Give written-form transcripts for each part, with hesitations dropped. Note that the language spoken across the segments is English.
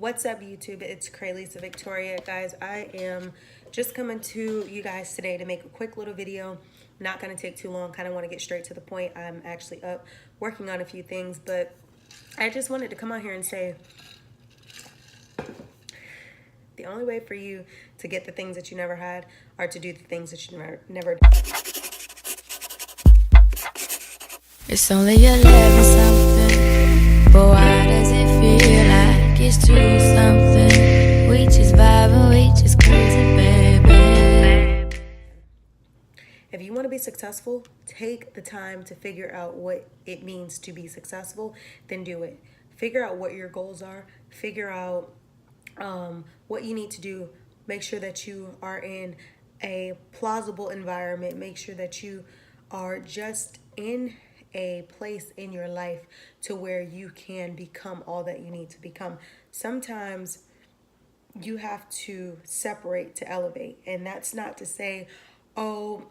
What's up, YouTube? It's Cralisa Victoria. Guys, I am just coming to you guys today to make a quick little video. Not going to take too long. Kind of want to get straight to the point. I'm actually up working on a few things, but I just wanted to come out here and say the only way for you to get the things that you never had are to do the things that you never did. It's only 11 something, but why does it feel like it's 2 something? We just vibing, we just crazy, baby. If you want to be successful, take the time to figure out what it means to be successful, then do it. Figure out what your goals are, figure out what you need to do. Make sure that you are in a plausible environment. Make sure that you are just in a place in your life to where you can become all that you need to become. Sometimes you have to separate to elevate, and that's not to say, oh,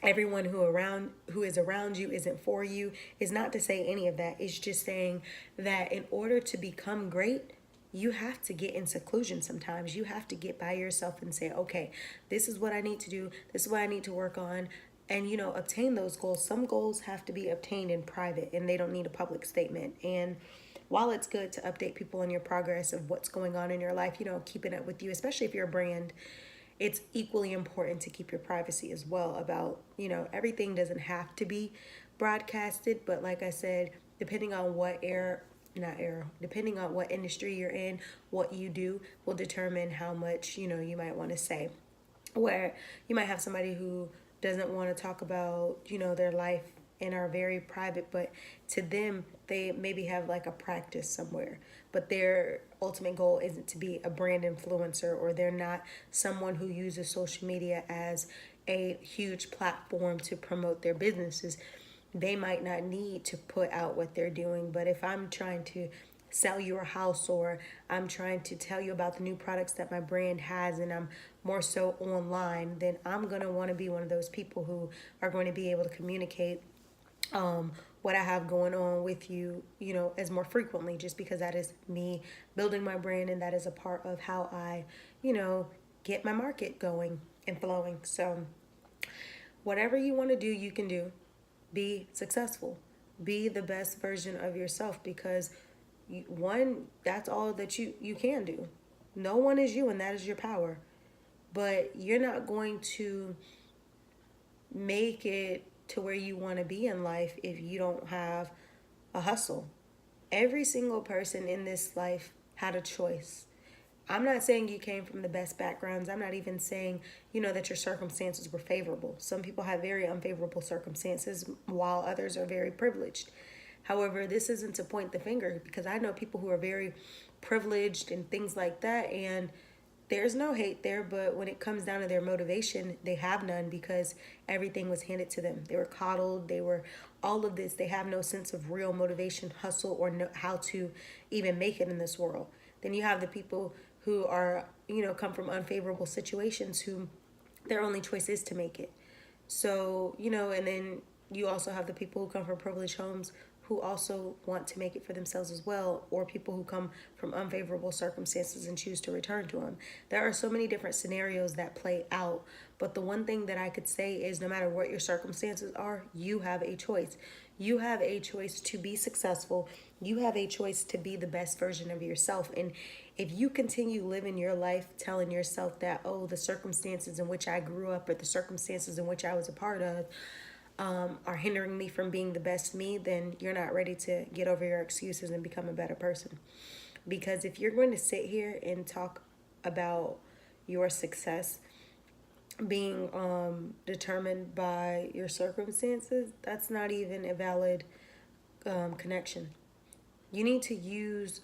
everyone who is around you isn't for you. Is not to say any of that. It's just saying that in order to become great, you have to get in seclusion sometimes. You have to get by yourself and say, okay, this is what I need to do. This is what I need to work on. And, obtain those goals. Some goals have to be obtained in private and they don't need a public statement. And while it's good to update people on your progress of what's going on in your life, keeping it with you, especially if you're a brand, it's equally important to keep your privacy as well about, everything doesn't have to be broadcasted. But like I said, depending on depending on what industry you're in, what you do will determine how much, you might want to say. Where you might have somebody who doesn't want to talk about, their life and are very private, but to them, they maybe have like a practice somewhere, but their ultimate goal isn't to be a brand influencer, or they're not someone who uses social media as a huge platform to promote their businesses. They might not need to put out what they're doing. But if I'm trying to sell you a house, or I'm trying to tell you about the new products that my brand has, and I'm more so online, then I'm going to want to be one of those people who are going to be able to communicate what I have going on with you, as more frequently, just because that is me building my brand, and that is a part of how I, get my market going and flowing. So whatever you want to do, you can do. Be successful. Be the best version of yourself, because that's all that you can do. No one is you, and that is your power. But you're not going to make it to where you want to be in life if you don't have a hustle. Every single person in this life had a choice. I'm not saying you came from the best backgrounds. I'm not even saying, that your circumstances were favorable. Some people have very unfavorable circumstances, while others are very privileged. However, this isn't to point the finger, because I know people who are very privileged and things like that, and there's no hate there. But when it comes down to their motivation, they have none, because everything was handed to them. They were coddled. They were all of this. They have no sense of real motivation, hustle, or know how to even make it in this world. Then you have the people who are, come from unfavorable situations, who their only choice is to make it. So, and then you also have the people who come from privileged homes, who also want to make it for themselves as well, or people who come from unfavorable circumstances and choose to return to them. There are so many different scenarios that play out, but the one thing that I could say is, no matter what your circumstances are, you have a choice. You have a choice to be successful. You have a choice to be the best version of yourself. And if you continue living your life telling yourself that, oh, the circumstances in which I grew up, or the circumstances in which I was a part of, are hindering me from being the best me, then you're not ready to get over your excuses and become a better person. Because if you're going to sit here and talk about your success being determined by your circumstances, that's not even a valid connection. You need to use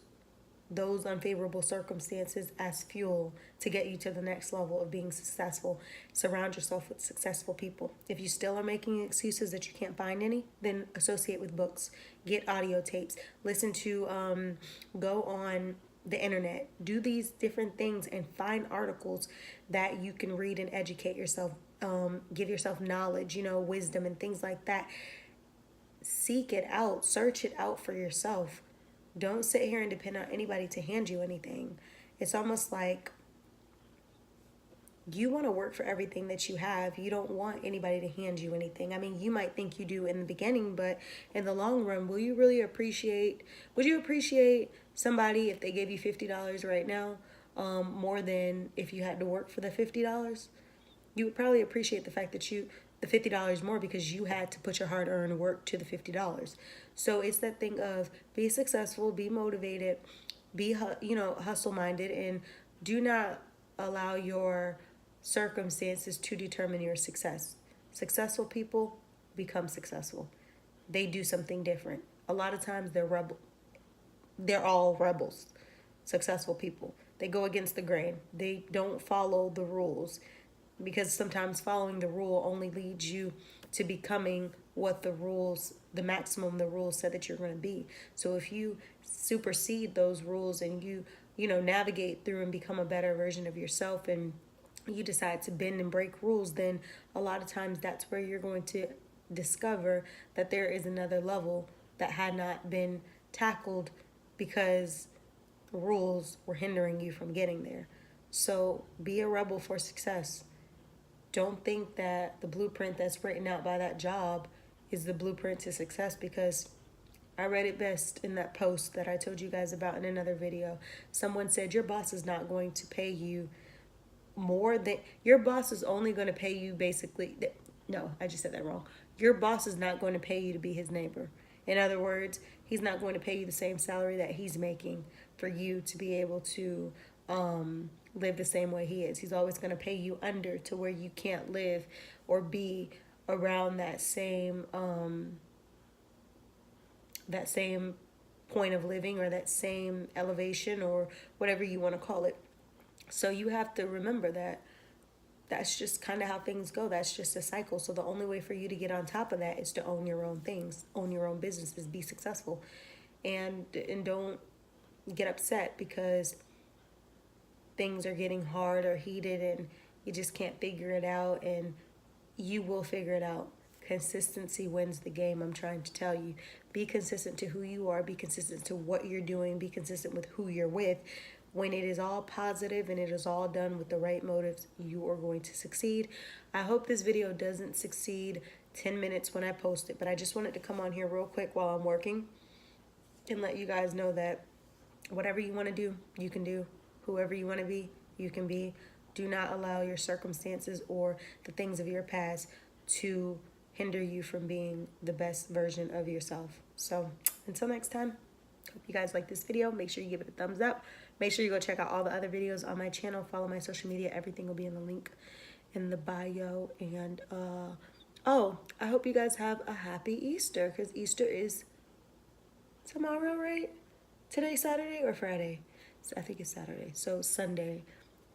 those unfavorable circumstances as fuel to get you to the next level of being successful. Surround yourself with successful people. If you still are making excuses that you can't find any, then associate with books, get audio tapes, listen to, go on the internet, do these different things and find articles that you can read and educate yourself, give yourself knowledge, wisdom and things like that. Seek it out, search it out for yourself. Don't sit here and depend on anybody to hand you anything. It's almost like you want to work for everything that you have. You don't want anybody to hand you anything. I mean, you might think you do in the beginning, but in the long run, would you appreciate somebody if they gave you $50 right now, more than if you had to work for the $50? You would probably appreciate the fact that the $50 more because you had to put your hard-earned work to the $50. So it's that thing of be successful, be motivated, be hustle-minded, and do not allow your circumstances to determine your success. Successful people become successful. They do something different. A lot of times they're all rebels. Successful people, they go against the grain. They don't follow the rules, because sometimes following the rule only leads you to becoming what the maximum the rules said that you're going to be. So if you supersede those rules and you navigate through and become a better version of yourself, and you decide to bend and break rules, then a lot of times that's where you're going to discover that there is another level that had not been tackled because the rules were hindering you from getting there. So be a rebel for success. Don't think that the blueprint that's written out by that job is the blueprint to success, because I read it best in that post that I told you guys about in another video. Someone said your boss is not going to pay you more than your boss is only going to pay you basically. No, I just said that wrong. Your boss is not going to pay you to be his neighbor. In other words, he's not going to pay you the same salary that he's making for you to be able to live the same way he is. He's always going to pay you under to where you can't live or be around that same point of living, or that same elevation, or whatever you want to call it. So you have to remember that that's just kind of how things go. That's just a cycle. So the only way for you to get on top of that is to own your own things, own your own businesses, be successful, and don't get upset because things are getting hard or heated and you just can't figure it out. And you will figure it out. Consistency wins the game. I'm trying to tell you. Be consistent to who you are. Be consistent to what you're doing. Be consistent with who you're with. When it is all positive and it is all done with the right motives, you are going to succeed. I hope this video doesn't succeed 10 minutes when I post it, but I just wanted to come on here real quick while I'm working and let you guys know that whatever you want to do, you can do. Whoever you want to be, you can be. Do not allow your circumstances or the things of your past to hinder you from being the best version of yourself. So until next time, hope you guys like this video. Make sure you give it a thumbs up. Make sure you go check out all the other videos on my channel. Follow my social media. Everything will be in the link in the bio. And oh, I hope you guys have a happy Easter, because Easter is tomorrow, right? Today's Saturday or Friday? I think it's Saturday. So Sunday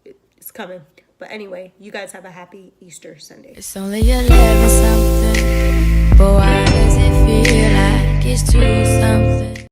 it's coming. But anyway, you guys have a happy Easter Sunday. It's only 11 something, but why does it feel like it's 2 something?